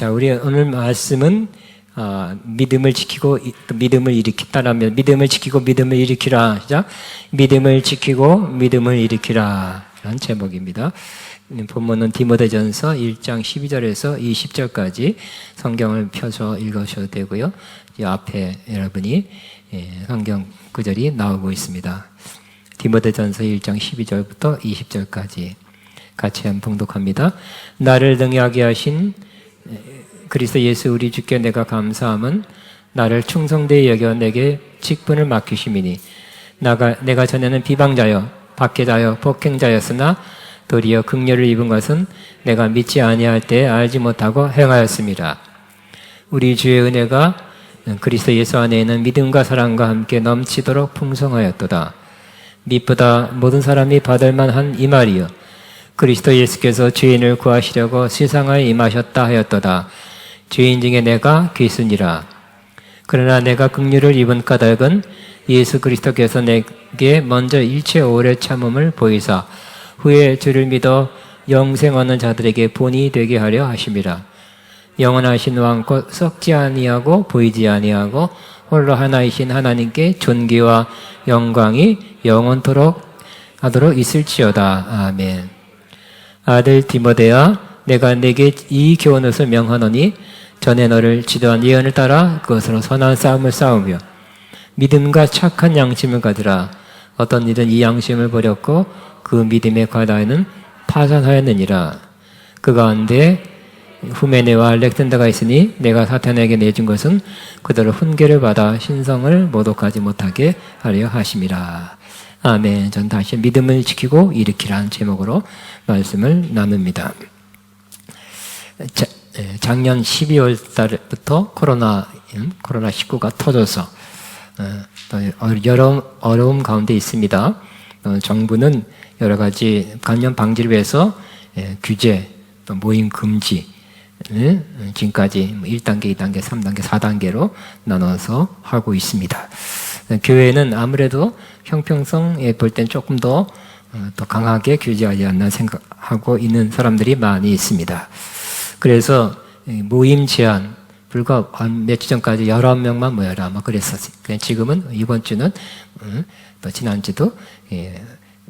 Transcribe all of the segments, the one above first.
자, 우리 오늘 말씀은 믿음을 지키고 또 믿음을 일으켰다라면 믿음을 지키고 믿음을 일으키라. 시작. 믿음을 지키고 믿음을 일으키라. 라는 제목입니다. 본문은 디모데전서 1장 12절에서 20절까지 성경을 펴서 읽으셔도 되고요. 이 앞에 여러분이 성경 구절이 나오고 있습니다. 디모데전서 1장 12절부터 20절까지 같이 한번 봉독합니다. 나를 능하게 하신 그리스도 예수 우리 주께 내가 감사함은 나를 충성되이 여겨 내게 직분을 맡기심이니 내가 전에는 비방자여 박해자여 폭행자였으나 도리어 긍휼을 입은 것은 내가 믿지 아니할 때 알지 못하고 행하였습니다. 우리 주의 은혜가 그리스도 예수 안에 있는 믿음과 사랑과 함께 넘치도록 풍성하였도다. 믿보다 모든 사람이 받을 만한 이 말이여 그리스도 예수께서 죄인을 구하시려고 세상에 임하셨다 하였도다. 죄인 중에 내가 귀순이라. 그러나 내가 긍휼을 입은 까닭은 예수 그리스도께서 내게 먼저 일체 오래 참음을 보이사 후에 주를 믿어 영생 얻는 자들에게 본이 되게 하려 하심이라. 영원하신 왕 곧 썩지 아니하고 보이지 아니하고 홀로 하나이신 하나님께 존귀와 영광이 영원토록 하도록 있을지어다. 아멘. 아들 디모데야, 내가 내게 이 교훈을 명하노니 전에 너를 지도한 예언을 따라 그것으로 선한 싸움을 싸우며 믿음과 착한 양심을 가지라. 어떤 이든 이 양심을 버렸고 그 믿음의 과다에는 파산하였느니라. 그 가운데 후메네와 알렉산더가 있으니 내가 사탄에게 내준 것은 그들을 훈계를 받아 신성을 모독하지 못하게 하려 하심이라. 아멘. 전 다시 믿음을 지키고 일으키라는 제목으로 말씀을 나눕니다. 작년 12월 달부터 코로나19가 터져서 여러 어려움 가운데 있습니다. 정부는 여러 가지 감염 방지를 위해서 규제, 또 모임 금지, 지금까지 1단계, 2단계, 3단계, 4단계로 나눠서 하고 있습니다. 교회는 아무래도 형평성에 볼 땐 조금 더 강하게 규제하지 않나 생각하고 있는 사람들이 많이 있습니다. 그래서 모임 제한, 불과 며칠 전까지 19명만 모여라 막 그랬었어요. 지금은 이번 주는 또 지난주도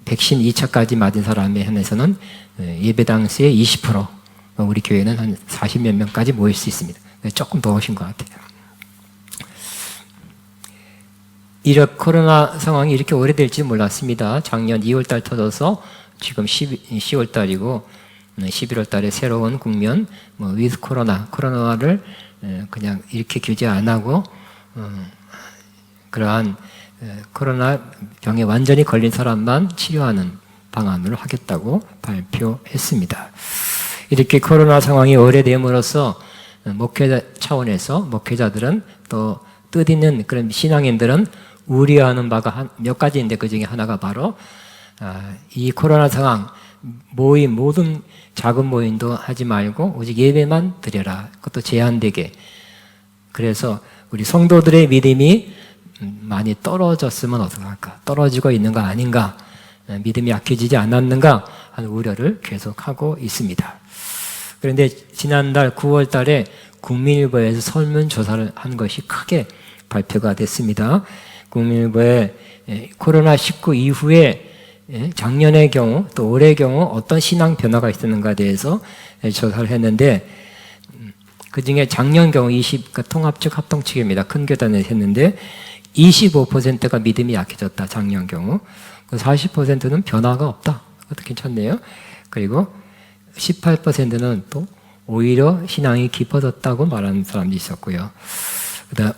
백신 2차까지 맞은 사람에 한해서는 예배 당시에 20%, 우리 교회는 한 40몇 명까지 모일 수 있습니다. 조금 더 오신 것 같아요. 이렇게 코로나 상황이 이렇게 오래될지 몰랐습니다. 작년 2월 달 터져서 지금 10월 달이고 11월 달에 새로운 국면, 위드 코로나를 그냥 이렇게 규제 안 하고 그러한 코로나 병에 완전히 걸린 사람만 치료하는 방안으로 하겠다고 발표했습니다. 이렇게 코로나 상황이 오래됨으로써 목회자 차원에서 목회자들은 또 뜻있는 그런 신앙인들은 우려하는 바가 몇 가지인데 그 중에 하나가 바로 이 코로나 상황 모든 작은 모임도 하지 말고 오직 예배만 드려라. 그것도 제한되게. 그래서 우리 성도들의 믿음이 많이 떨어졌으면 어떡할까? 떨어지고 있는 거 아닌가? 믿음이 약해지지 않았는가? 하는 우려를 계속하고 있습니다. 그런데 지난달 9월 달에 국민일보에서 설문조사를 한 것이 크게 발표가 됐습니다. 국민일보에 코로나19 이후에 작년의 경우 또 올해의 경우 어떤 신앙 변화가 있었는가에 대해서 조사를 했는데 그 중에 작년 경우 통합 측 합동 측입니다. 큰 교단에서 했는데 25%가 믿음이 약해졌다. 작년 경우 40%는 변화가 없다. 그것도 괜찮네요. 그리고 18%는 또 오히려 신앙이 깊어졌다고 말하는 사람도 있었고요. 그다음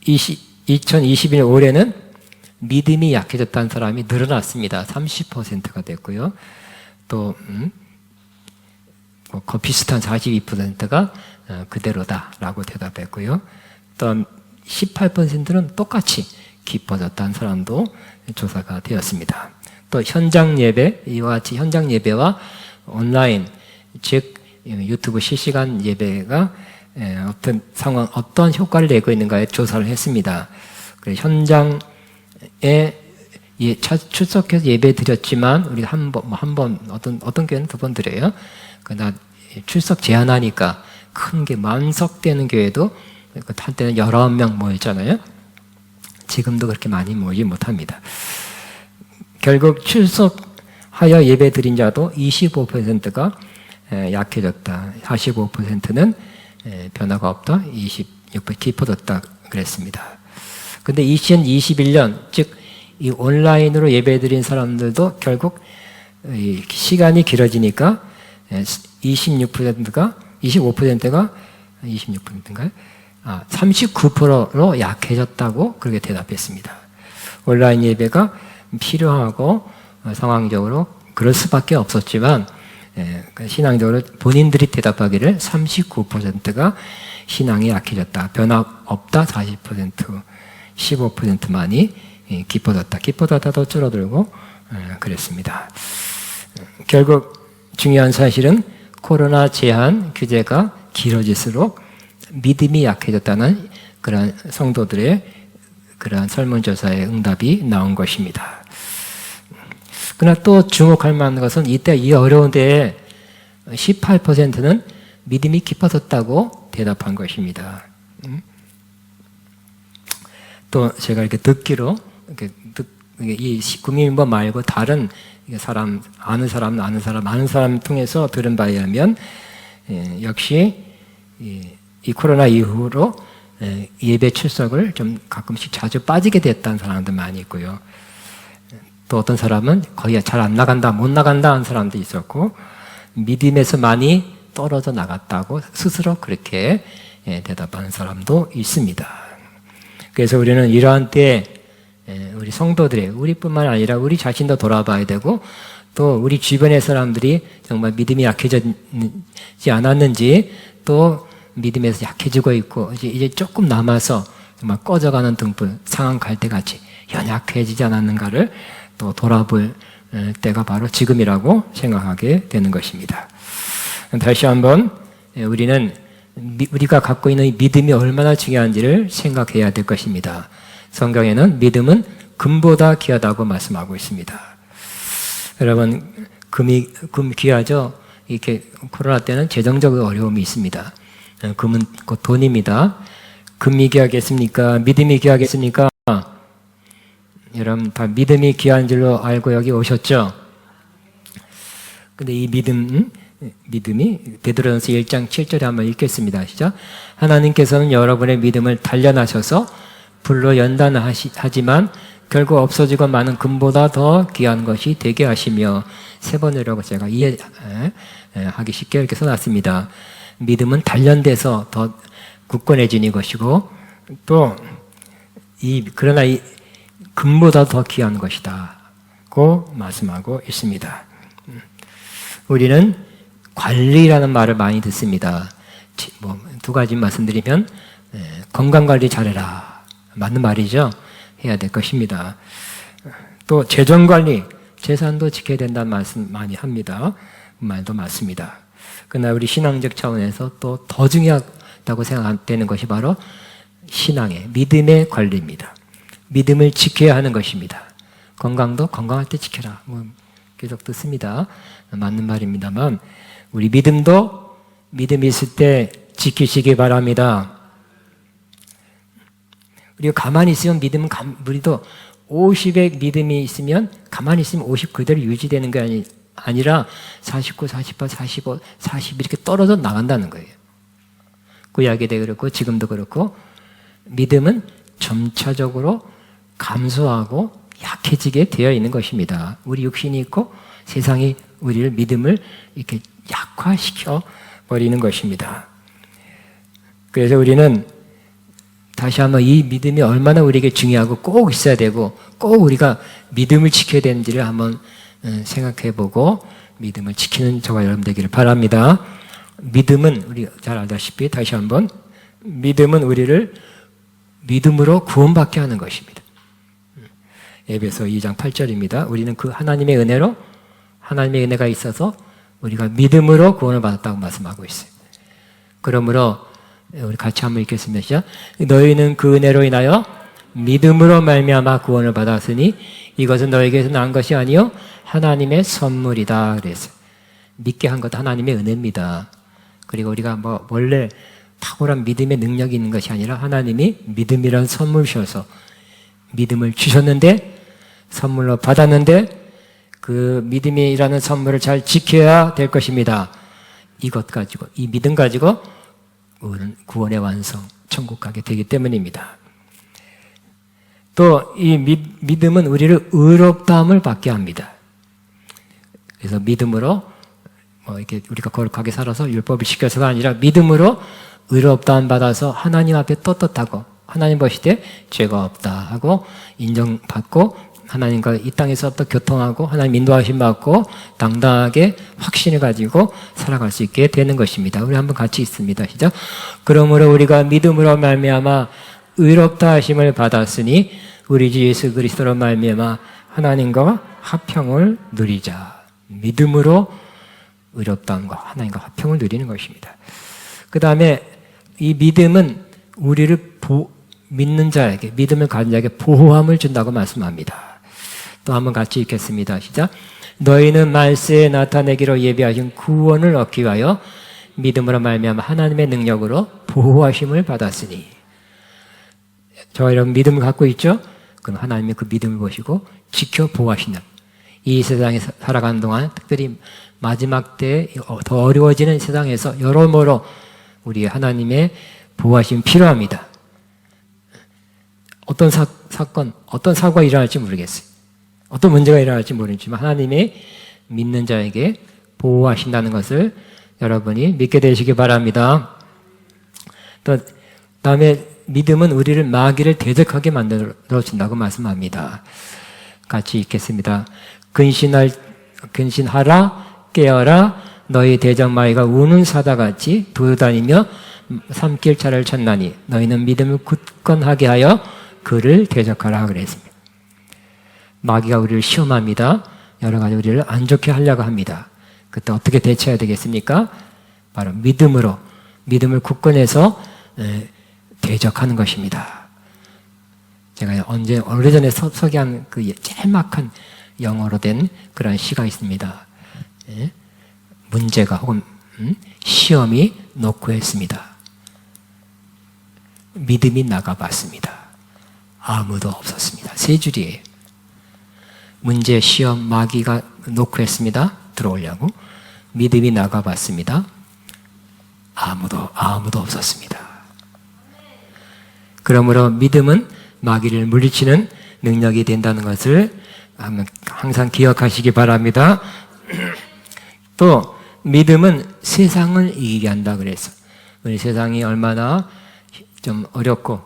2021년 올해는 믿음이 약해졌다는 사람이 늘어났습니다. 30%가 됐고요. 또 비슷한 42%가 그대로다라고 대답했고요. 또 18%는 똑같이 깊어졌다는 사람도 조사가 되었습니다. 또 현장 예배, 이와 같이 현장 예배와 온라인, 즉 유튜브 실시간 예배가 어떤 상황, 어떤 효과를 내고 있는가에 조사를 했습니다. 그래서 현장에 출석해서 예배 드렸지만 우리 한 번 어떤 교회는 2번 드려요. 그러나 출석 제한하니까 큰 게 만석되는 교회도 한때는 19명 모였잖아요. 지금도 그렇게 많이 모이지 못합니다. 결국 출석하여 예배 드린 자도 25%가 약해졌다. 45%는 변화가 없다. 26% 깊어졌다 그랬습니다. 근데 2021년, 즉 이 온라인으로 예배 드린 사람들도 결국 시간이 길어지니까 25%인가요? 39%로 약해졌다고 그렇게 대답했습니다. 온라인 예배가 필요하고 상황적으로 그럴 수밖에 없었지만 신앙적으로 본인들이 대답하기를 39%가 신앙이 약해졌다. 변화 없다 40%, 15%만이 깊어졌다. 깊어졌다도 줄어들고 그랬습니다. 결국 중요한 사실은 코로나 제한 규제가 길어질수록 믿음이 약해졌다는 그러한 성도들의 그러한 설문조사의 응답이 나온 것입니다. 그러나 또 주목할 만한 것은 이때 이 어려운 때에 18%는 믿음이 깊어졌다고 대답한 것입니다. 또 제가 이렇게 듣기로 이 국민일보 말고 다른 사람, 아는 사람 통해서 들은 바에 의하면 역시 이 코로나 이후로 예배 출석을 좀 가끔씩 자주 빠지게 됐다는 사람도 많이 있고요. 또 어떤 사람은 거의 잘 안 나간다, 못 나간다 하는 사람도 있었고, 믿음에서 많이 떨어져 나갔다고 스스로 그렇게 대답하는 사람도 있습니다. 그래서 우리는 이러한 때에 우리 성도들의, 우리뿐만 아니라 우리 자신도 돌아봐야 되고, 또 우리 주변의 사람들이 정말 믿음이 약해지지 않았는지, 또 믿음에서 약해지고 있고 이제 조금 남아서 정말 꺼져가는 등불, 상한 갈대같이 연약해지지 않았는가를 또 돌아볼 때가 바로 지금이라고 생각하게 되는 것입니다. 다시 한번 우리가 갖고 있는 이 믿음이 얼마나 중요한지를 생각해야 될 것입니다. 성경에는 믿음은 금보다 귀하다고 말씀하고 있습니다. 여러분, 금 귀하죠? 이렇게 코로나 때는 재정적 어려움이 있습니다. 금은 곧 돈입니다. 금이 귀하겠습니까? 믿음이 귀하겠습니까? 여러분 다 믿음이 귀한 줄로 알고 여기 오셨죠? 근데 이 믿음이 베드로전서 1장 7절에 한번 읽겠습니다. 시작. 하나님께서는 여러분의 믿음을 단련하셔서 불로 연단하지만 결국 없어지고 많은 금보다 더 귀한 것이 되게 하시며, 세 번이라고 제가 이해하기 쉽게 이렇게 써놨습니다. 믿음은 단련돼서 더 굳건해지는 것이고, 또 그러나 이 금보다 더 귀한 것이다고 말씀하고 있습니다. 우리는 관리라는 말을 많이 듣습니다. 두 가지 말씀드리면, 건강관리 잘해라, 맞는 말이죠. 해야 될 것입니다. 또 재정관리, 재산도 지켜야 된다는 말씀 많이 합니다. 말도 맞습니다. 그러나 우리 신앙적 차원에서 또 더 중요하다고 생각되는 것이 바로 신앙의, 믿음의 관리입니다. 믿음을 지켜야 하는 것입니다. 건강도 건강할 때 지켜라, 계속 듣습니다. 맞는 말입니다만, 우리 믿음도 믿음이 있을 때 지키시기 바랍니다. 우리가 가만히 있으면 믿음은, 우리도 50의 믿음이 있으면 가만히 있으면 50 그대로 유지되는 게 아니라 49, 48, 45, 40 이렇게 떨어져 나간다는 거예요. 구약에도 그렇고 지금도 그렇고, 믿음은 점차적으로 감소하고 약해지게 되어 있는 것입니다. 우리 육신이 있고 세상이 우리를, 믿음을 이렇게 약화시켜 버리는 것입니다. 그래서 우리는 다시 한번 이 믿음이 얼마나 우리에게 중요하고 꼭 있어야 되고 꼭 우리가 믿음을 지켜야 되는지를 한번 생각해 보고 믿음을 지키는 저와 여러분 되기를 바랍니다. 믿음은, 우리 잘 알다시피 다시 한번, 믿음은 우리를 믿음으로 구원받게 하는 것입니다. 에베소 2장 8절입니다. 우리는 그 하나님의 은혜로, 하나님의 은혜가 있어서 우리가 믿음으로 구원을 받았다고 말씀하고 있어요. 그러므로 우리 같이 한번 읽겠습니다. 시작. 너희는 그 은혜로 인하여 믿음으로 말미암아 구원을 받았으니 이것은 너에게서 난 것이 아니요 하나님의 선물이다 그랬어요. 믿게 한 것도 하나님의 은혜입니다. 그리고 우리가 뭐 원래 탁월한 믿음의 능력이 있는 것이 아니라 하나님이 믿음이란 선물 주셔서 믿음을 주셨는데 선물로 받았는데 그 믿음이라는 선물을 잘 지켜야 될 것입니다. 이것 가지고 이 믿음 가지고 우리는 구원의 완성 천국 가게 되기 때문입니다. 또 이 믿음은 우리를 의롭다함을 받게 합니다. 그래서 믿음으로 이렇게 우리가 거룩하게 살아서 율법을 지켜서가 아니라 믿음으로 의롭다함 받아서 하나님 앞에 떳떳하고 하나님 보시되 죄가 없다 하고 인정받고 하나님과 이 땅에서 또 교통하고 하나님 인도하심 받고 당당하게 확신을 가지고 살아갈 수 있게 되는 것입니다. 우리 한번 같이 읽습니다. 시작. 그러므로 우리가 믿음으로 말미암아 의롭다 하심을 받았으니 우리 주 예수 그리스도로 말미암아 하나님과 화평을 누리자. 믿음으로 의롭다함과 하나님과 화평을 누리는 것입니다. 그 다음에 이 믿음은 우리를 믿는 자에게, 믿음을 가진 자에게 보호함을 준다고 말씀합니다. 또 한번 같이 읽겠습니다. 시작. 너희는 말세에 나타내기로 예비하신 구원을 얻기 위하여 믿음으로 말미암아 하나님의 능력으로 보호하심을 받았으니. 저와 여러분 믿음을 갖고 있죠? 그럼 하나님이 그 믿음을 보시고 지켜 보호하신다. 이 세상에 살아가는 동안 특별히 마지막 때 더 어려워지는 세상에서 여러모로 우리 하나님의 보호하심이 필요합니다. 어떤 사건, 어떤 사고가 일어날지 모르겠어요. 어떤 문제가 일어날지 모르지만 하나님이 믿는 자에게 보호하신다는 것을 여러분이 믿게 되시기 바랍니다. 또 다음에 믿음은 우리를 마귀를 대적하게 만들어준다고 말씀합니다. 같이 읽겠습니다. 근신하라 깨어라 너희 대적 마귀가 우는 사자같이 돌아다니며 삼킬 차를 쳤나니 너희는 믿음을 굳건하게 하여 그를 대적하라 그랬습니다. 마귀가 우리를 시험합니다. 여러 가지 우리를 안 좋게 하려고 합니다. 그때 어떻게 대처해야 되겠습니까? 바로 믿음으로 믿음을 굳건해서 대적하는 것입니다. 제가 오래전에 소개한 그 짤막한 영어로 된 그런 시가 있습니다. 문제가 혹은 시험이 놓고 했습니다. 믿음이 나가봤습니다. 아무도 없었습니다. 세 줄이에요. 문제, 시험, 마귀가 놓고 했습니다. 들어오려고. 믿음이 나가봤습니다. 아무도 없었습니다. 그러므로 믿음은 마귀를 물리치는 능력이 된다는 것을 항상 기억하시기 바랍니다. 또 믿음은 세상을 이기게 한다 그랬어. 우리 세상이 얼마나 좀 어렵고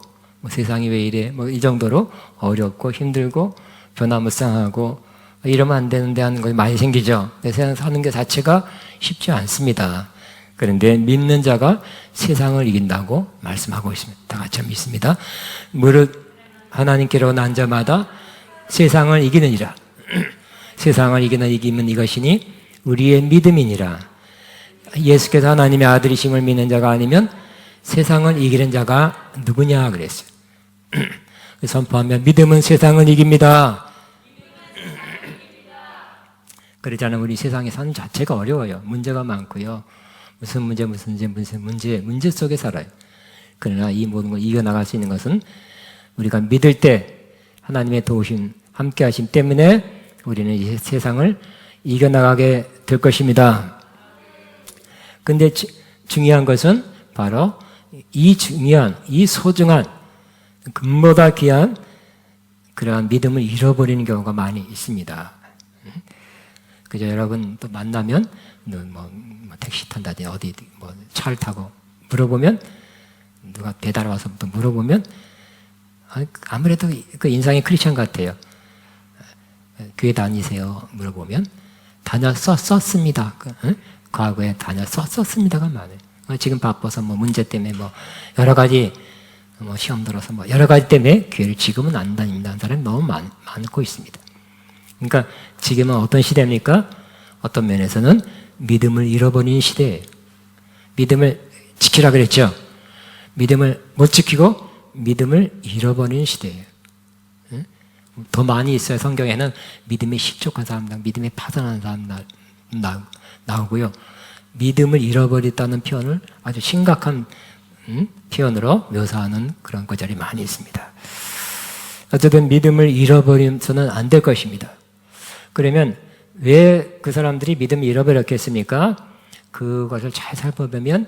세상이 왜 이래 이 정도로 어렵고 힘들고 변화무쌍하고 이러면 안 되는데 하는 것이 많이 생기죠. 세상 사는 게 자체가 쉽지 않습니다. 그런데 믿는 자가 세상을 이긴다고 말씀하고 있습니다. 다 같이 믿습니다. 무릇 하나님께로 난 자마다 세상을 이기느니라. 세상을 이기는 이김은 이것이니 우리의 믿음이니라. 예수께서 하나님의 아들이심을 믿는 자가 아니면 세상을 이기는 자가 누구냐 그랬어요. 선포하면 믿음은 세상을 이깁니다. 그렇잖아요. 우리 세상에 사는 자체가 어려워요. 문제가 많고요. 무슨 문제 속에 살아요. 그러나 이 모든 걸 이겨나갈 수 있는 것은 우리가 믿을 때 하나님의 도우심 함께 하심 때문에 우리는 이 세상을 이겨나가게 될 것입니다. 근데 중요한 것은 바로 이 소중한 금보다 귀한 그러한 믿음을 잃어버리는 경우가 많이 있습니다. 그죠? 여러분 또 만나면 택시 탄다든지 어디 차를 타고 물어보면 누가 배달 와서 또 물어보면 아무래도 그 인상이 크리스찬 같아요. 교회 다니세요? 물어보면 다녔었습니다. 과거에 다녔었습니다가 많아요. 지금 바빠서 문제 때문에 여러 가지 시험 들어서 여러 가지 때문에 교회를 지금은 안 다닙니다 하는 사람이 너무 많고 있습니다. 그러니까 지금은 어떤 시대입니까? 어떤 면에서는 믿음을 잃어버리는 시대예요. 믿음을 지키라 그랬죠. 믿음을 못 지키고 믿음을 잃어버리는 시대예요. 더 많이 있어요. 성경에는 믿음에 실족한 사람, 믿음에 파산한 사람 나오고요. 믿음을 잃어버렸다는 표현을 아주 심각한 표현으로 묘사하는 그런 구절이 많이 있습니다. 어쨌든 믿음을 잃어버려서는 안 될 것입니다. 그러면 왜 그 사람들이 믿음을 잃어버렸겠습니까? 그것을 잘 살펴보면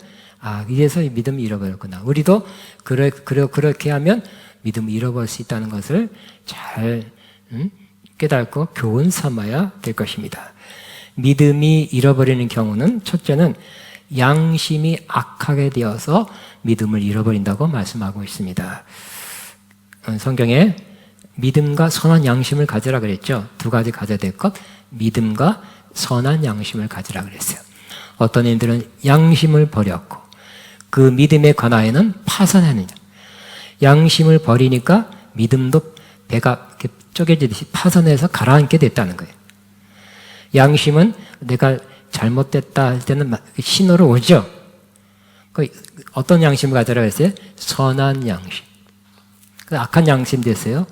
이래서 믿음을 잃어버렸구나. 우리도 그렇게 하면 믿음을 잃어버릴 수 있다는 것을 잘 깨닫고 교훈 삼아야 될 것입니다. 믿음이 잃어버리는 경우는 첫째는 양심이 악하게 되어서 믿음을 잃어버린다고 말씀하고 있습니다. 성경에 믿음과 선한 양심을 가지라 그랬죠. 두 가지 가져야 될 것, 믿음과 선한 양심을 가지라 그랬어요. 어떤 이들은 양심을 버렸고 그 믿음에 관하여는 파산하느냐. 양심을 버리니까 믿음도 배가 이렇게 쪼개지듯이 파산해서 가라앉게 됐다는 거예요. 양심은 내가 잘못됐다 할 때는 신호로 오죠. 어떤 양심을 가져라 했어요? 선한 양심. 악한 양심 됐어요.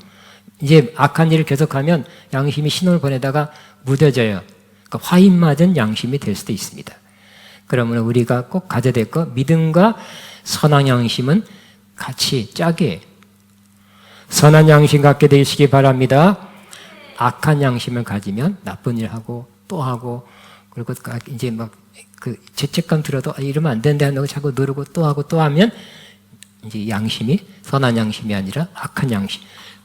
이제 악한 일을 계속하면 양심이 신호를 보내다가 무뎌져요. 그러니까 화인 맞은 양심이 될 수도 있습니다. 그러면 우리가 꼭 가져야 될 것, 믿음과 선한 양심은 같이 짝이에요. 선한 양심 갖게 되시기 바랍니다. 악한 양심을 가지면 나쁜 일 하고 또 하고, 그리고 이제 막 그 죄책감 들어도 이러면 안 되는데 하는 거 자꾸 누르고 또 하고 또 하면 이제 양심이 선한 양심이 아니라 악한 양심,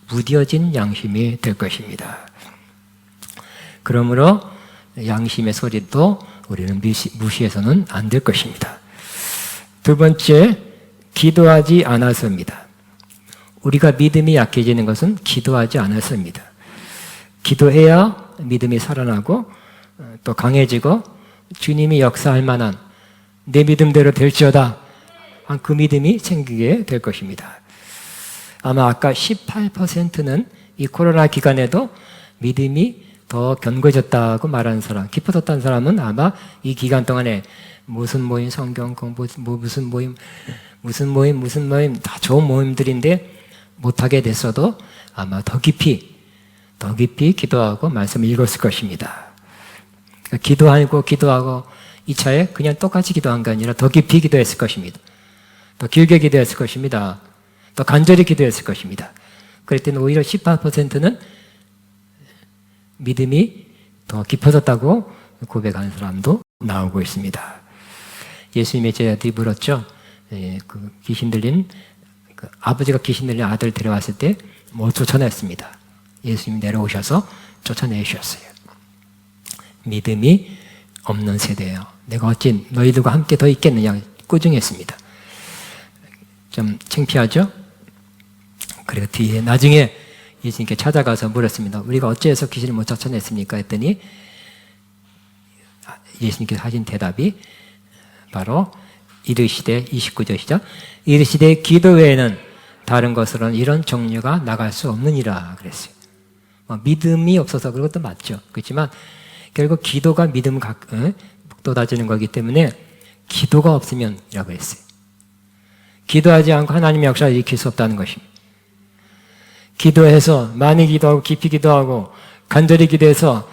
무뎌진 양심이 될 것입니다. 그러므로 양심의 소리도 우리는 무시해서는 안 될 것입니다. 두 번째, 기도하지 않아서입니다. 우리가 믿음이 약해지는 것은 기도하지 않아서입니다. 기도해야 믿음이 살아나고 또 강해지고 주님이 역사할 만한 내 믿음대로 될지어다 그 믿음이 생기게 될 것입니다. 아마 아까 18%는 이 코로나 기간에도 믿음이 더 견고해졌다고 말하는 사람, 깊어졌다는 사람은 아마 이 기간 동안에 무슨 모임, 성경 공부, 무슨 모임 다 좋은 모임들인데 못하게 됐어도 아마 더 깊이 기도하고 말씀을 읽었을 것입니다. 그러니까 기도하고 2차에 그냥 똑같이 기도한 게 아니라 더 깊이 기도했을 것입니다. 더 길게 기도했을 것입니다. 더 간절히 기도했을 것입니다. 그랬더니 오히려 18%는 믿음이 더 깊어졌다고 고백하는 사람도 나오고 있습니다. 예수님의 제자들이 물었죠. 그 귀신 들린 아버지가 귀신 들린 아들 데려왔을 때 뭐 쫓아냈습니다. 예수님이 내려오셔서 쫓아내주셨어요. 믿음이 없는 세대예요. 내가 어찌 너희들과 함께 더 있겠느냐 꾸중했습니다. 좀 창피하죠? 그리고 뒤에 나중에 예수님께 찾아가서 물었습니다. 우리가 어찌해서 귀신을 못 쫓아냈습니까? 했더니 예수님께서 하신 대답이 바로 이르시되 29절 시작 이르시되 기도 외에는 다른 것으로는 이런 종류가 나갈 수 없느니라 그랬어요. 믿음이 없어서 그것도 맞죠. 그렇지만 결국 기도가 믿음을 돋아지는 거기 때문에 기도가 없으면 이라고 했어요. 기도하지 않고 하나님의 역사를 일으킬 수 없다는 것입니다. 기도해서 많이 기도하고 깊이 기도하고 간절히 기도해서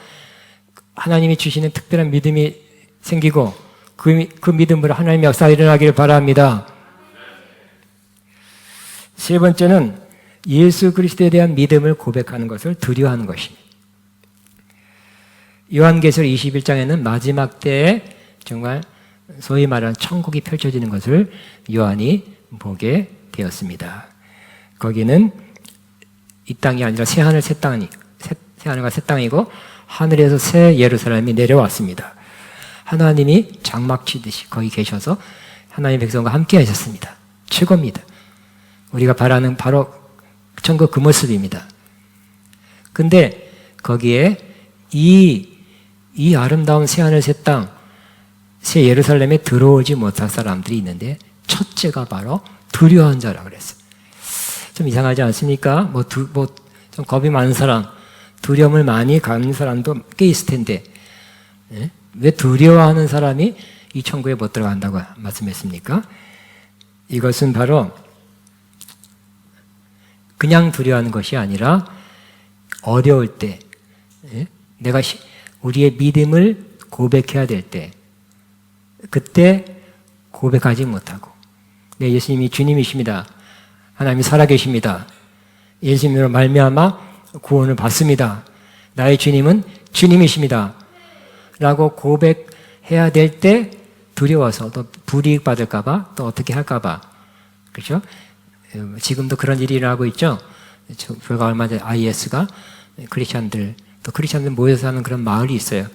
하나님이 주시는 특별한 믿음이 생기고 그 믿음으로 하나님의 역사가 일어나기를 바랍니다. 세 번째는 예수 그리스도에 대한 믿음을 고백하는 것을 두려워하는 것입니다. 요한계시록 21장에는 마지막 때에 정말 소위 말하는 천국이 펼쳐지는 것을 요한이 보게 되었습니다. 거기는 이 땅이 아니라 새하늘 새 땅이 새하늘과 새 땅이고 하늘에서 새 예루살렘이 내려왔습니다. 하나님이 장막 치듯이 거기 계셔서 하나님의 백성과 함께 하셨습니다. 최고입니다. 우리가 바라는 바로 천국 그 모습입니다. 근데 거기에 이 아름다운 새하늘 새 땅, 새 예루살렘에 들어오지 못할 사람들이 있는데 첫째가 바로 두려워한 자라고 그랬어요. 좀 이상하지 않습니까? 좀 겁이 많은 사람, 두려움을 많이 갖는 사람도 꽤 있을 텐데, 왜 두려워하는 사람이 이 천국에 못 들어간다고 말씀했습니까? 이것은 바로 그냥 두려워하는 것이 아니라 어려울 때, 내가 우리의 믿음을 고백해야 될 때, 그때 고백하지 못하고 네, 예수님이 주님이십니다. 하나님이 살아계십니다. 예수님으로 말미암아 구원을 받습니다. 나의 주님은 주님이십니다. 라고 고백해야 될 때 두려워서 또 불이익 받을까봐 또 어떻게 할까봐 그렇죠? 지금도 그런 일이 일어나고 있죠. 불과 얼마 전에 IS가 크리스찬들 또 크리스찬들 모여서 사는 그런 마을이 있어요.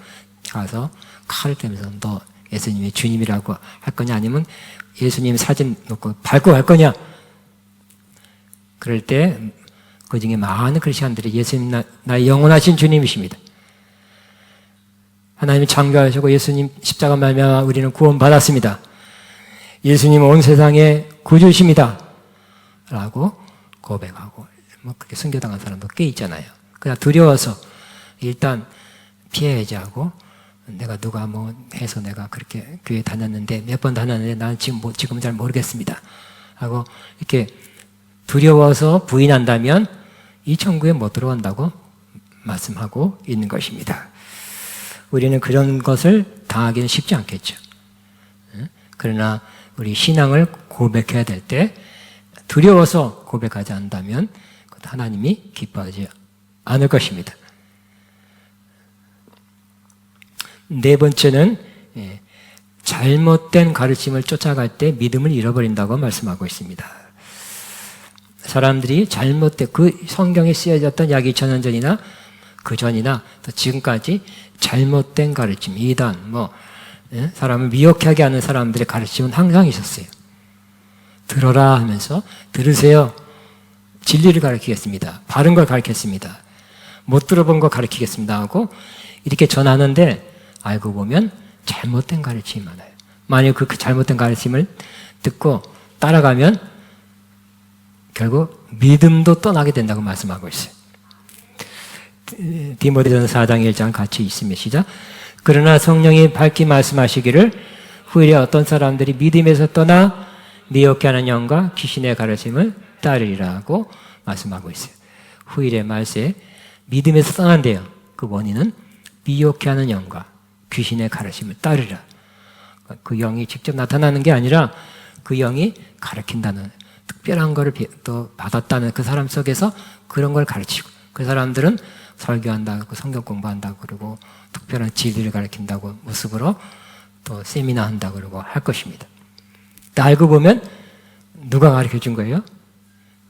가서 칼을 대면서 너 예수님이 주님이라고 할 거냐 아니면 예수님 사진 놓고 밟고 갈 거냐. 그럴 때 그 중에 많은 크리스찬들이 예수님 나의 영원하신 주님이십니다. 하나님이 창조하시고 예수님 십자가 말미암아 우리는 구원받았습니다. 예수님 온 세상의 구주십니다. 라고 고백하고 뭐 그렇게 순교당한 사람도 꽤 있잖아요. 그냥 두려워서 일단 피해야지 하고 내가 누가 뭐 해서 내가 그렇게 교회 다녔는데 몇 번 다녔는데 나는 지금은 잘 모르겠습니다. 하고 이렇게 두려워서 부인한다면 이 천국에 못 들어간다고 말씀하고 있는 것입니다. 우리는 그런 것을 당하기는 쉽지 않겠죠. 그러나 우리 신앙을 고백해야 될 때 두려워서 고백하지 않는다면 하나님이 기뻐하지 않을 것입니다. 네 번째는 잘못된 가르침을 쫓아갈 때 믿음을 잃어버린다고 말씀하고 있습니다. 사람들이 잘못된 그 성경에 쓰여졌던 약 2000년 전이나 그 전이나 또 지금까지 잘못된 가르침, 이단, 사람을 미혹하게 하는 사람들의 가르침은 항상 있었어요. 들어라 하면서 들으세요. 진리를 가르치겠습니다. 바른 걸 가르치겠습니다. 못 들어본 거 가르치겠습니다 하고 이렇게 전하는데 알고 보면 잘못된 가르침이 많아요. 만약 그 잘못된 가르침을 듣고 따라가면 결국 믿음도 떠나게 된다고 말씀하고 있어요. 디모데전서 4장 1장 같이 있으면 시작. 그러나 성령이 밝히 말씀하시기를 후일에 어떤 사람들이 믿음에서 떠나 미혹게 하는 영과 귀신의 가르침을 따르리라고 말씀하고 있어요. 후일의 말세 믿음에서 떠난대요. 그 원인은 미혹게 하는 영과 귀신의 가르침을 따르라. 그 영이 직접 나타나는 게 아니라 그 영이 가르친다는 특별한 거를 또 받았다는 그 사람 속에서 그런 걸 가르치고 그 사람들은 설교한다고 성경 공부한다고 그러고 특별한 진리를 가르친다고 모습으로 또 세미나 한다고 그러고 할 것입니다. 알고 보면 누가 가르쳐 준 거예요?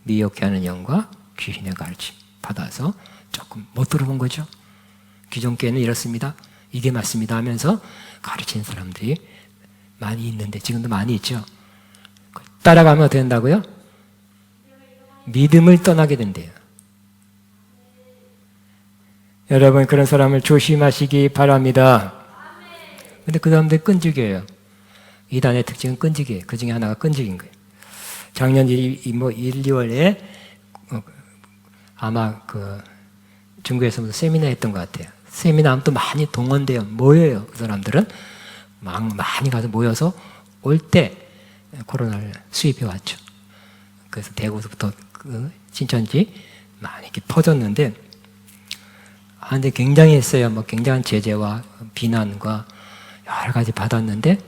미혹해 하는 영과 귀신의 가르침 받아서 조금 못 들어본 거죠. 기존 교회는 이렇습니다. 이게 맞습니다 하면서 가르치는 사람들이 많이 있는데 지금도 많이 있죠. 따라가면 어떻게 된다고요? 믿음을 떠나게 된대요. 여러분 그런 사람을 조심하시기 바랍니다. 근데 그 사람들이 끈질겨요. 이단의 특징은 끈질겨요. 그 중에 하나가 끈질긴 거예요. 작년 1, 2월에 아마 그 중국에서 무슨 세미나 했던 것 같아요. 세미나 하면 또 많이 동원돼요. 모여요. 그 사람들은 많이 가서 모여서 올 때 코로나를 수입해 왔죠. 그래서 대구서부터 그 신천지 많이 이렇게 퍼졌는데 근데 굉장히 했어요. 굉장한 제재와 비난과 여러 가지 받았는데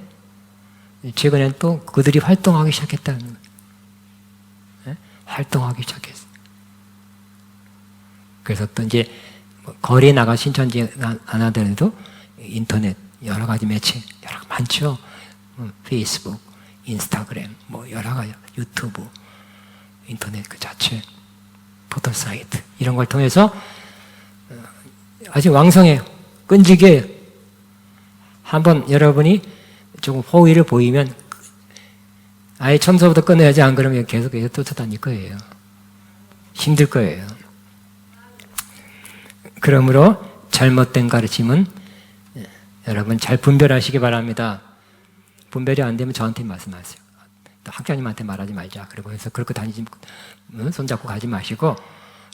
최근엔 또 그들이 활동하기 시작했다는 거예요. 네? 활동하기 시작했어요. 그래서 또 이제 거리에 나가 신천지 안 하더라도 인터넷 여러 가지 매체 여러 가지 많죠. 페이스북, 인스타그램, 여러 가지 유튜브, 인터넷 그 자체, 포털 사이트 이런 걸 통해서 아주 왕성해요. 끈질겨요. 한번 여러분이 조금 호의를 보이면 아예 처음서부터 끊어야지 안 그러면 계속 쫓아다닐 거예요. 힘들 거예요. 그러므로 잘못된 가르침은 여러분 잘 분별하시기 바랍니다. 분별이 안 되면 저한테 말씀하세요. 학자님한테 말하지 말자. 그리고 해서 그렇게 다니지, 손잡고 가지 마시고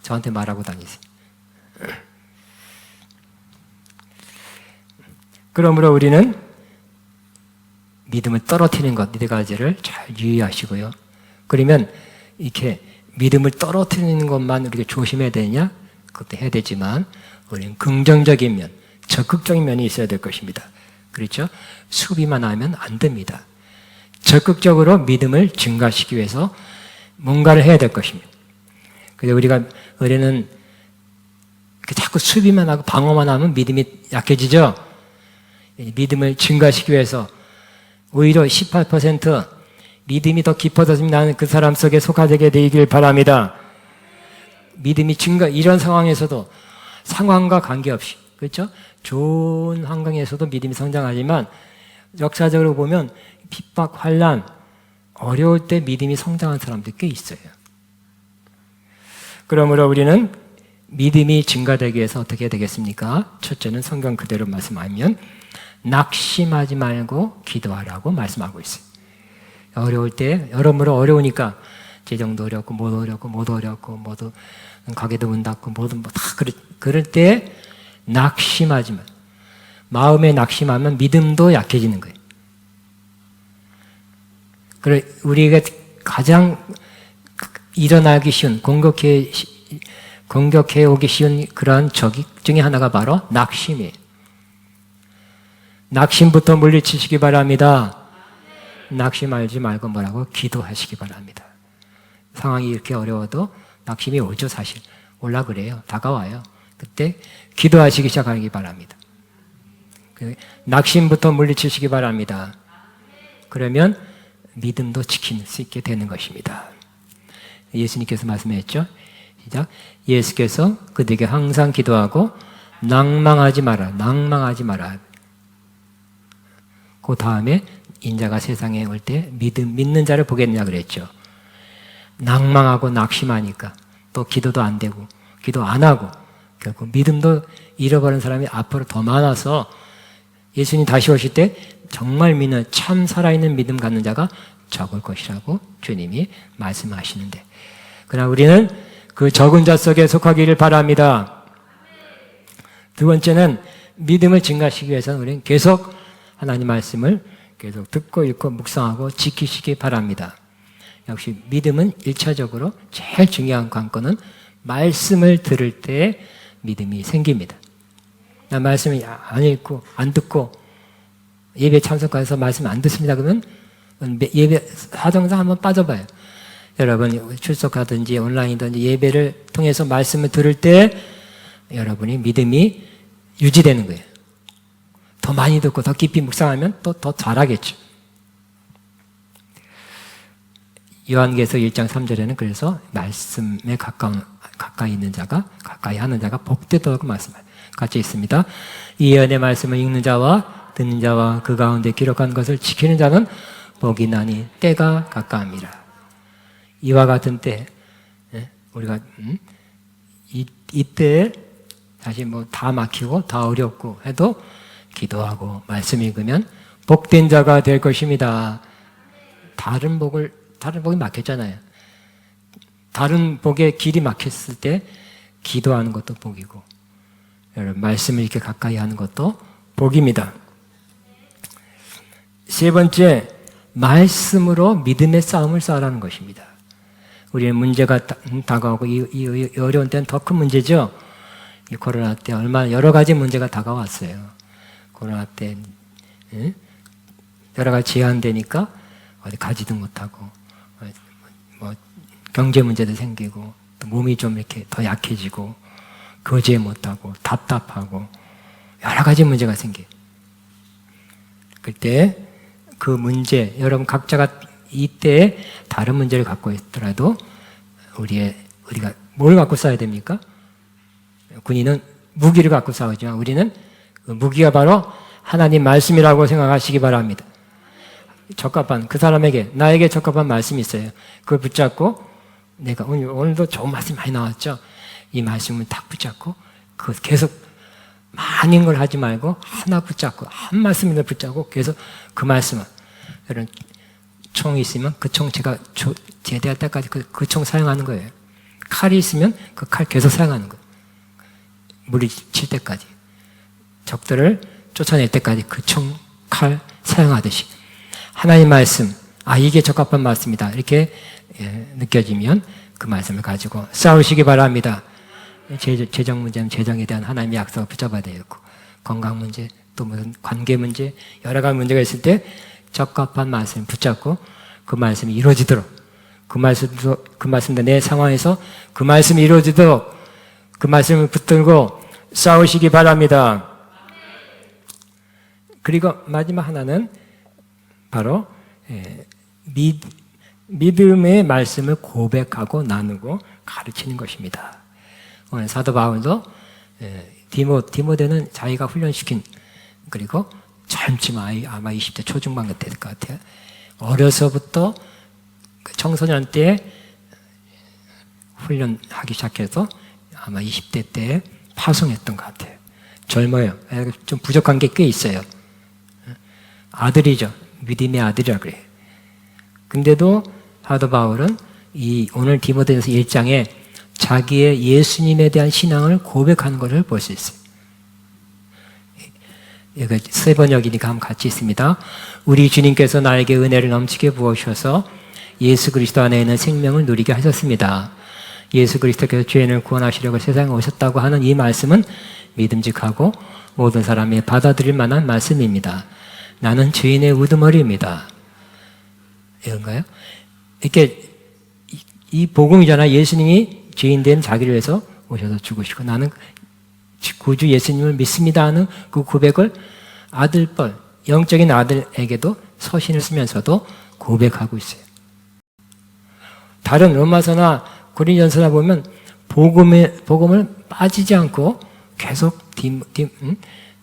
저한테 말하고 다니세요. 그러므로 우리는 믿음을 떨어뜨리는 것, 네 가지를 잘 유의하시고요. 그러면 이렇게 믿음을 떨어뜨리는 것만 우리가 조심해야 되냐? 그것도 해야 되지만 우리는 긍정적인 면, 적극적인 면이 있어야 될 것입니다. 그렇죠? 수비만 하면 안 됩니다. 적극적으로 믿음을 증가시키기 위해서 뭔가를 해야 될 것입니다. 그래서 우리는 자꾸 수비만 하고 방어만 하면 믿음이 약해지죠? 믿음을 증가시키기 위해서 오히려 18% 믿음이 더 깊어졌으면 나는 그 사람 속에 속하게 되길 바랍니다. 믿음이 이런 상황에서도 상황과 관계없이, 그렇죠? 좋은 환경에서도 믿음이 성장하지만 역사적으로 보면 핍박, 환난, 어려울 때 믿음이 성장한 사람들이 꽤 있어요. 그러므로 우리는 믿음이 증가되기 위해서 어떻게 해야 되겠습니까? 첫째는 성경 그대로 말씀하면 낙심하지 말고 기도하라고 말씀하고 있어요. 어려울 때, 여러모로 어려우니까 재정도 어렵고 못 어렵고 가게도 문 닫고 다 그럴 때 낙심하지 마. 마음에 낙심하면 믿음도 약해지는 거예요. 그래 우리가 가장 일어나기 쉬운 공격해 오기 쉬운 그러한 적이 중에 하나가 바로 낙심이에요. 낙심부터 물리치시기 바랍니다. 낙심하지 말고 뭐라고? 기도하시기 바랍니다. 상황이 이렇게 어려워도 낙심이 오죠, 사실. 올라 그래요. 다가와요. 그때 기도하시기 시작하기 바랍니다. 낙심부터 물리치시기 바랍니다. 그러면 믿음도 지킬 수 있게 되는 것입니다. 예수님께서 말씀했죠. 시작. 예수께서 그들에게 항상 기도하고 낭망하지 마라. 그 다음에 인자가 세상에 올 때 믿는 자를 보겠느냐 그랬죠. 낭망하고 낙심하니까 또 기도도 안 되고 기도 안 하고 결국 믿음도 잃어버린 사람이 앞으로 더 많아서 예수님 다시 오실 때 정말 믿는 참 살아있는 믿음 갖는 자가 적을 것이라고 주님이 말씀하시는데, 그러나 우리는 그 적은 자 속에 속하기를 바랍니다. 두 번째는 믿음을 증가시키기 위해서는 우리는 계속 하나님 말씀을 계속 듣고 읽고 묵상하고 지키시기 바랍니다. 역시 믿음은 1차적으로 제일 중요한 관건은 말씀을 들을 때 믿음이 생깁니다. 나 말씀을 안 읽고 안 듣고 예배 참석해서 말씀 안 듣습니다. 그러면 예배 사정상 한번 빠져봐요. 여러분 출석하든지 온라인이든지 예배를 통해서 말씀을 들을 때 여러분이 믿음이 유지되는 거예요. 더 많이 듣고 더 깊이 묵상하면 또 더 잘하겠죠. 요한계시서 1장 3절에는 그래서 말씀에 가까이 있는 자가 가까이 하는 자가 복되다고 말씀해요. 같이 있습니다. 이 예언의 말씀을 읽는 자와 듣는 자와 그 가운데 기록한 것을 지키는 자는 복이 나니 때가 가까움이라. 이와 같은 때 우리가 이때 사실 뭐 다 막히고 다 어렵고 해도 기도하고 말씀 읽으면 복된 자가 될 것입니다. 다른 복이 막혔잖아요. 다른 복의 길이 막혔을 때 기도하는 것도 복이고, 여러분 말씀을 이렇게 가까이 하는 것도 복입니다. 세 번째, 말씀으로 믿음의 싸움을 싸우라는 것입니다. 우리의 문제가 다가오고 이 어려운 때는 더 큰 문제죠. 이 코로나 때 얼마나 여러 가지 문제가 다가왔어요. 코로나 때 여러 가지 제한되니까 어디 가지도 못하고 뭐 경제 문제도 생기고 또 몸이 좀 이렇게 더 약해지고 거제 못하고 답답하고 여러 가지 문제가 생겨요. 그때 그 문제, 여러분 각자가 이때 다른 문제를 갖고 있더라도 우리가 뭘 갖고 싸워야 됩니까? 군인은 무기를 갖고 싸우지만 우리는 그 무기가 바로 하나님 말씀이라고 생각하시기 바랍니다. 적합한 그 사람에게 나에게 적합한 말씀이 있어요. 그걸 붙잡고 내가 오늘도 좋은 말씀 많이 나왔죠. 이 말씀을 딱 붙잡고 그 계속 많은 걸 하지 말고 하나 붙잡고 한 말씀을 붙잡고 계속 그 말씀을, 여러분 총이 있으면 그 총 제가 제대할 때까지 그 총 사용하는 거예요. 칼이 있으면 그 칼 계속 사용하는 거예요. 물리칠 때까지, 적들을 쫓아낼 때까지 그 총, 칼 사용하듯이 하나님 말씀, 이게 적합한 말씀이다 이렇게 느껴지면 그 말씀을 가지고 싸우시기 바랍니다. 재정 문제는 재정에 대한 하나님의 약속을 붙잡아야 되겠고, 건강 문제 또 무슨 관계 문제, 여러 가지 문제가 있을 때 적합한 말씀 붙잡고 그 말씀이 이루어지도록, 그 말씀도 내 상황에서 그 말씀이 이루어지도록 그 말씀을 붙들고 싸우시기 바랍니다. 그리고 마지막 하나는 바로 믿음의 말씀을 고백하고 나누고 가르치는 것입니다. 오늘 사도 바울도 디모데는 자기가 훈련시킨, 그리고 젊지만 아마 20대 초중반 같을 것 같아요. 어려서부터 청소년 때 훈련하기 시작해서 아마 20대 때 파송했던 것 같아요. 젊어요. 좀 부족한 게 꽤 있어요. 아들이죠. 믿음의 아들이라 그래요. 근데도 사도 바울은 오늘 디모데전서 1장에 자기의 예수님에 대한 신앙을 고백하는 것을 볼 수 있어요. 이거 세 번역이니까 한번 같이 있습니다. 우리 주님께서 나에게 은혜를 넘치게 부어주셔서 예수 그리스도 안에 있는 생명을 누리게 하셨습니다. 예수 그리스도께서 죄인을 구원하시려고 세상에 오셨다고 하는 이 말씀은 믿음직하고 모든 사람이 받아들일 만한 말씀입니다. 나는 죄인의 우두머리입니다. 이런가요? 이렇게 이 복음이잖아. 예수님이 죄인 된 자기를 위해서 오셔서 죽으시고 나는 구주 예수님을 믿습니다 하는 그 고백을 아들뻘, 영적인 아들에게도 서신을 쓰면서도 고백하고 있어요. 다른 로마서나 고린도전서나 보면 복음을 빠지지 않고 계속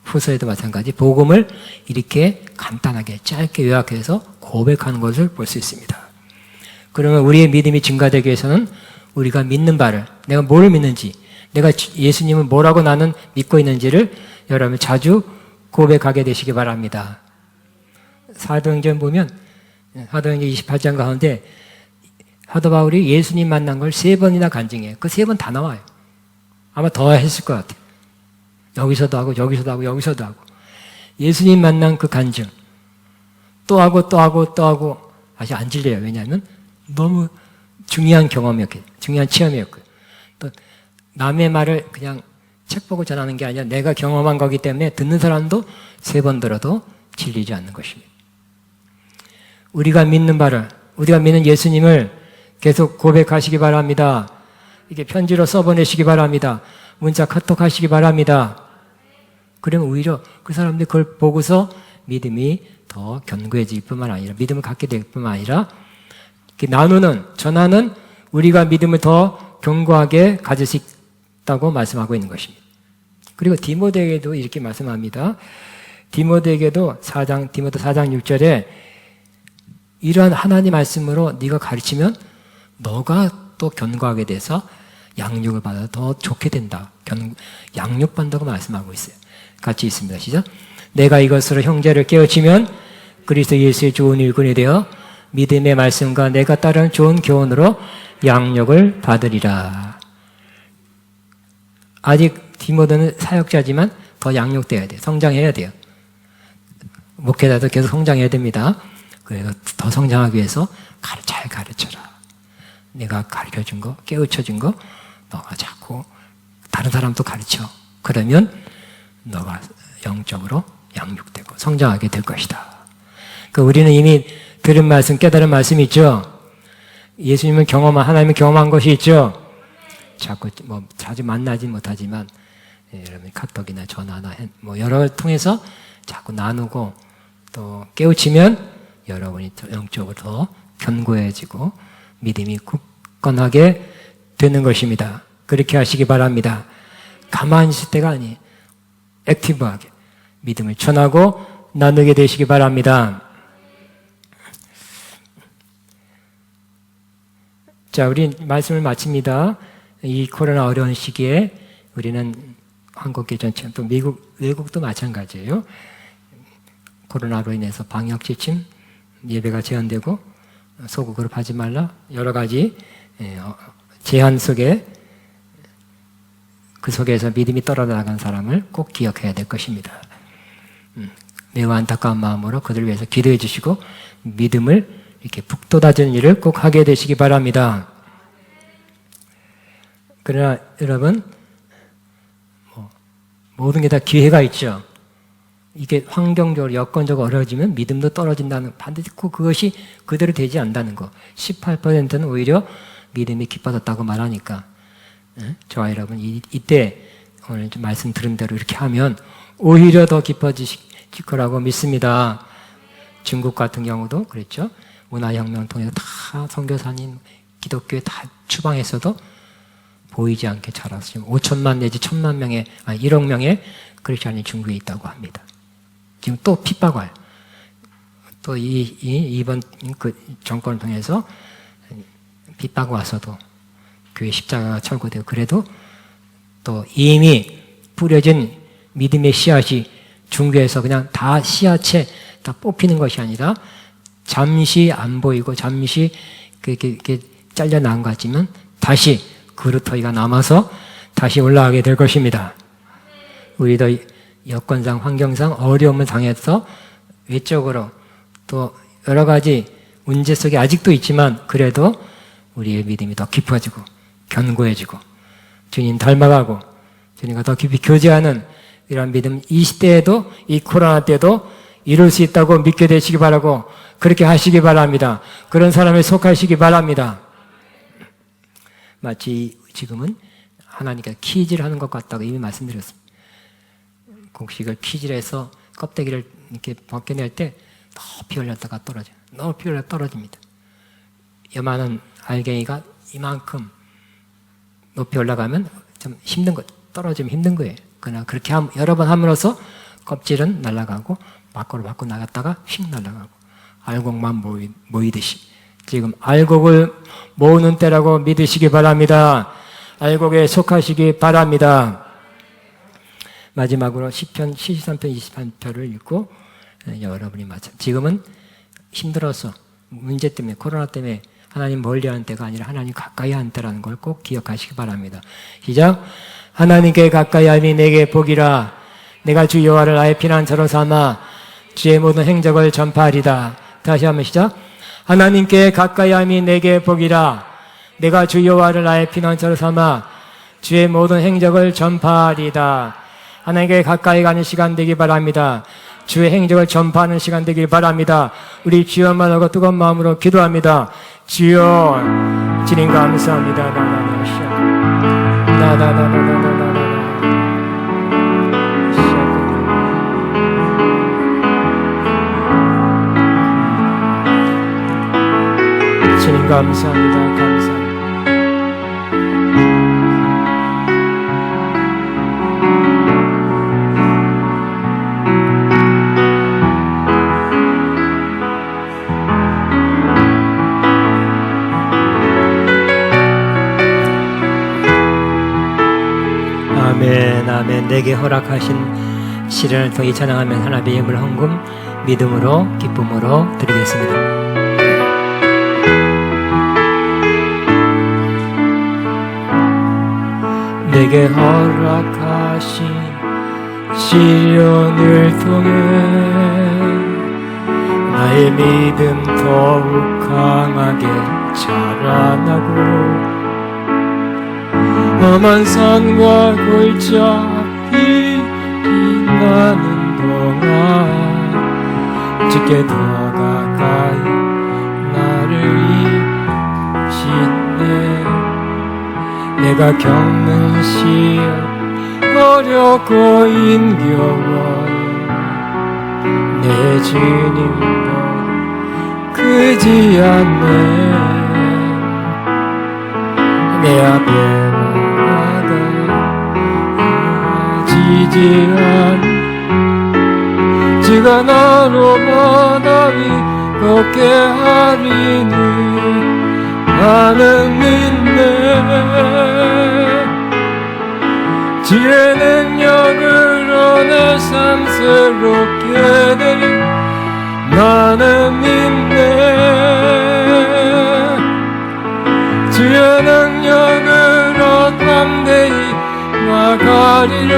후서에도 마찬가지 복음을 이렇게 간단하게 짧게 요약해서 고백하는 것을 볼 수 있습니다. 그러면 우리의 믿음이 증가되기 위해서는 우리가 믿는 바를, 내가 뭘 믿는지, 내가 예수님을 뭐라고 나는 믿고 있는지를 여러분 자주 고백하게 되시기 바랍니다. 사도행전 보면 사도행전 28장 가운데 사도 바울이 예수님 만난 걸 3번이나 간증해요. 그 3번 다 나와요. 아마 더 했을 것 같아요. 여기서도 하고 여기서도 하고 여기서도 하고 예수님 만난 그 간증 또 하고 또 하고 또 하고 아직 안 질려요. 왜냐하면 너무 중요한 경험이었고 중요한 체험이었고요. 또 남의 말을 그냥 책 보고 전하는 게 아니라 내가 경험한 거기 때문에 듣는 사람도 3번 들어도 질리지 않는 것입니다. 우리가 믿는 바를, 우리가 믿는 예수님을 계속 고백하시기 바랍니다. 이게 편지로 써보내시기 바랍니다. 문자 카톡 하시기 바랍니다. 그러면 오히려 그 사람들이 그걸 보고서 믿음이 더 견고해질 뿐만 아니라 믿음을 갖게 될 뿐만 아니라 이렇게 나누는, 전하는 우리가 믿음을 더 견고하게 가질 수 있다고 말씀하고 있는 것입니다. 그리고 디모데에게도 이렇게 말씀합니다. 디모데에게도 디모데 4장 6절에 이러한 하나님 말씀으로 네가 가르치면 너가 또 견고하게 돼서 양육을 받아 더 좋게 된다. 양육받는다고 말씀하고 있어요. 같이 있습니다. 시작. 내가 이것으로 형제를 깨우치면 그리스도 예수의 좋은 일꾼이 되어 믿음의 말씀과 내가 따르는 좋은 교훈으로 양육을 받으리라. 아직 디모데는 사역자지만 더 양육돼야 돼요. 성장해야 돼요. 목회자도 계속 성장해야 됩니다. 그래서 더 성장하기 위해서 잘 가르쳐라. 내가 가르쳐준 거, 깨우쳐준 거 너가 자꾸 다른 사람도 가르쳐. 그러면 너가 영적으로 양육되고 성장하게 될 것이다. 그러니까 우리는 이미 들은 말씀, 깨달은 말씀이 있죠. 예수님은 하나님은 경험한 것이 있죠. 자꾸 자주 만나지 못하지만 여러분 카톡이나 전화나 여러 걸 통해서 자꾸 나누고 또 깨우치면 여러분이 영적으로 더 견고해지고 믿음이 굳건하게 되는 것입니다. 그렇게 하시기 바랍니다. 가만히 있을 때가 아니에요. 액티브하게 믿음을 전하고 나누게 되시기 바랍니다. 자, 우리 말씀을 마칩니다. 이 코로나 어려운 시기에 우리는 한국계 전체 또 외국도 마찬가지예요. 코로나로 인해서 방역 지침, 예배가 제한되고 소극으로 하지 말라 여러 가지 제한 속에 그 속에서 믿음이 떨어져나간 사람을 꼭 기억해야 될 것입니다. 매우 안타까운 마음으로 그들을 위해서 기도해 주시고 믿음을 이렇게 북돋아주는 일을 꼭 하게 되시기 바랍니다. 그러나 여러분 모든 게 다 기회가 있죠. 이게 환경적으로 여건적으로 어려워지면 믿음도 떨어진다는, 반드시 그것이 그대로 되지 않는다는 거. 18%는 오히려 믿음이 깊어졌다고 말하니까, 저와 여러분 이때 오늘 좀 말씀 들은 대로 이렇게 하면 오히려 더 깊어지실 거라고 믿습니다. 중국 같은 경우도 그랬죠. 문화혁명을 통해서 다 선교사님, 기독교에 다 추방했어도 보이지 않게 자라서 지금 5천만 내지 1,000만 명의, 1억 명의 크리스천이 중국에 있다고 합니다. 지금 또 핍박을, 또 이번 그 정권을 통해서 핍박이 와서도 교회 십자가가 철거되고, 그래도 또 이미 뿌려진 믿음의 씨앗이 중국에서 그냥 다 씨앗에 다 뽑히는 것이 아니라 잠시 안 보이고 잠시 이렇게 잘려나온 것 같지만 다시 그루터기가 남아서 다시 올라가게 될 것입니다. 우리도 여건상 환경상 어려움을 당해서 외적으로 또 여러 가지 문제 속에 아직도 있지만 그래도 우리의 믿음이 더 깊어지고 견고해지고 주님 닮아가고 주님과 더 깊이 교제하는 이런 믿음, 이 시대에도, 이 코로나 때도 이룰 수 있다고 믿게 되시기 바라고, 그렇게 하시기 바랍니다. 그런 사람에 속하시기 바랍니다. 마치 지금은 하나님께서 키질을 하는 것 같다고 이미 말씀드렸습니다. 곡식을 키질해서 껍데기를 이렇게 벗겨낼 때 높이 올렸다가 떨어져요. 높이 올려 떨어집니다. 요만한 알갱이가 이만큼 높이 올라가면 좀 힘든 거, 떨어지면 힘든 거예요. 그러나 그렇게 여러 번 함으로써 껍질은 날아가고 밖으로 나갔다가 휙 날아가고 알곡만 모이듯이 지금 알곡을 모으는 때라고 믿으시기 바랍니다. 알곡에 속하시기 바랍니다. 마지막으로 시편 73편 23편을 읽고 여러분이 지금은 힘들어서 문제 때문에 코로나 때문에 하나님 멀리하는 때가 아니라 하나님 가까이 하는 때라는 걸 꼭 기억하시기 바랍니다. 시작. 하나님께 가까이 함이 내게 복이라. 내가 주 여호와를 나의 피난처로 삼아 주의 모든 행적을 전파하리다. 다시 한번 시작. 하나님께 가까이 함이 내게 복이라. 내가 주 여호와를 나의 피난처로 삼아 주의 모든 행적을 전파하리다. 하나님께 가까이 가는 시간 되기 바랍니다. 주의 행적을 전파하는 시간 되길 바랍니다. 우리 주여만 하고 뜨거운 마음으로 기도합니다. 주여, 주님 감사합니다. 주님 감사합니다. 감사합니다. 아멘, 아멘. 내게 허락하신 시련을 통해 찬양하면 하나님의 예물 헌금 믿음으로 기쁨으로 드리겠습니다. 내게 허락하신 시련을 통해 나의 믿음 더욱 강하게 자라나고 험한 산과 골짜기 나는 동안 주께 더 가까이 나를 이시네. 내가 겪는 시험 어렵고 힘겨워 내 주님도 크지 않네. 내 앞에 주가 나로 바다위 걷게 하리니 나는 믿네. 주의 능력으로 내 삶 새롭게 되리 나는 믿네. 주의 능력으로 담대히 나가리라.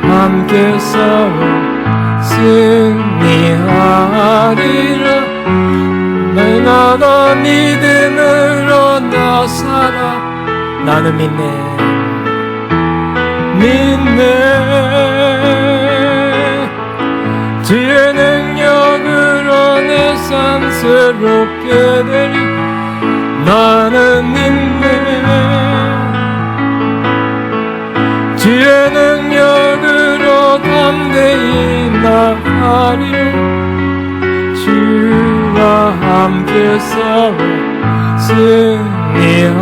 함께 싸워 승리하리라. 나도 믿음으로 나 살아. 나는 믿네. 새롭게 되리. 나는 인내 주의 능력으로 담대히 나가리라. 주와 함께 싸워 승리하리라.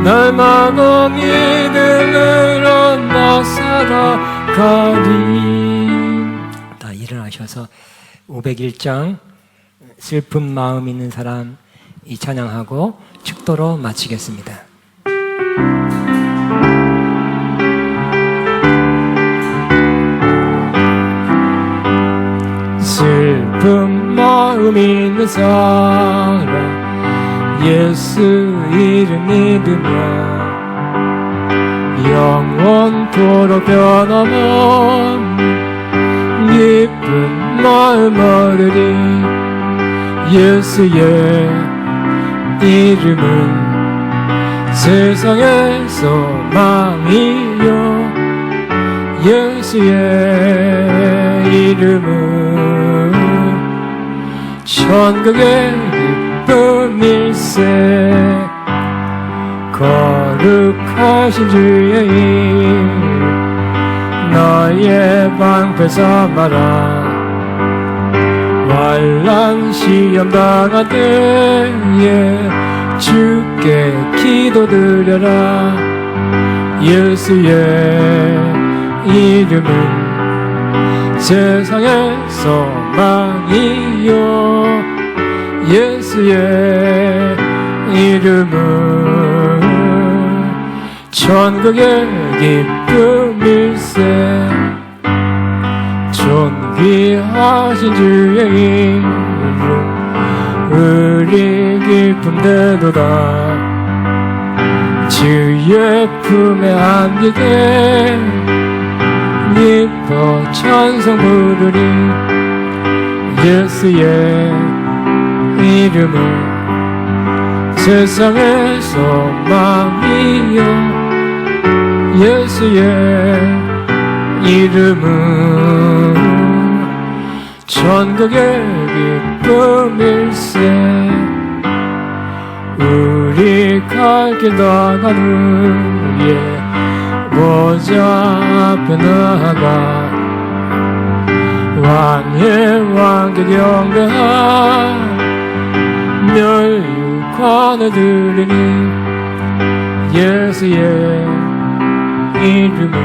날마다 믿음으로 나 살아가리. 다 일어나셔서 501장 슬픈 마음 있는 사람 이 찬양하고 축도로 마치겠습니다. 슬픈 마음 있는 사람 예수 이름 믿으며 영원토록 변함없는 기쁜 마음 얻으리. 예수의 이름은 세상의 소망이요. 예수의 이름은 천국의 기쁨일세. 거룩하신 주의 이름 너의 방패 삼아라. 환난 시험 당할 때에 주께 기도드려라. 예수의 이름은 세상의 소망이요. 예수의 이름은 천국의 기쁨일세. 존귀하신 주의 이름 우리 기쁨 되도다. 주의 품에 안기게 기뻐 찬송 부르리. 예수의 이름은 세상의 소망이요. 예수의 이름은 천국의 기쁨일세. 우리 갈 길 나가는 위에 보좌 앞에 나아가 왕의 왕께 경배한 멸류관을 드리니. 예수의 이름은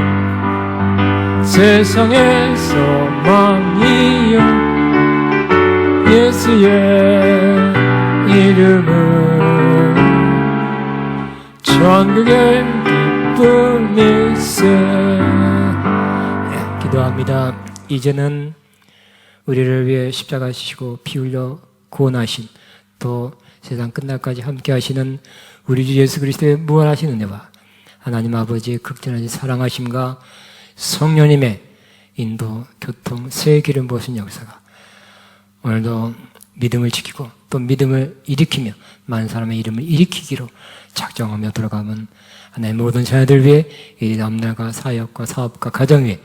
세상의 소망이요. 예수의 이름은 천국의 기쁨일세. 기도합니다. 이제는 우리를 위해 십자가 지시고 피 흘려 구원하신, 또 세상 끝날까지 함께 하시는 우리 주 예수 그리스도의 무한하신 은혜와 하나님 아버지의 극진하신 사랑하심과 성령님의 인도, 교통, 새 기름 부으신 역사가 오늘도 믿음을 지키고 또 믿음을 일으키며 많은 사람의 이름을 일으키기로 작정하며 들어가면 하나님의 모든 자녀들 위해 이 남날과 사역과 사업과 가정 위에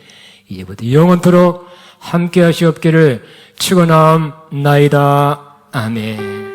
이제부터 영원토록 함께 하시옵기를 축원하옵나이다. 아멘.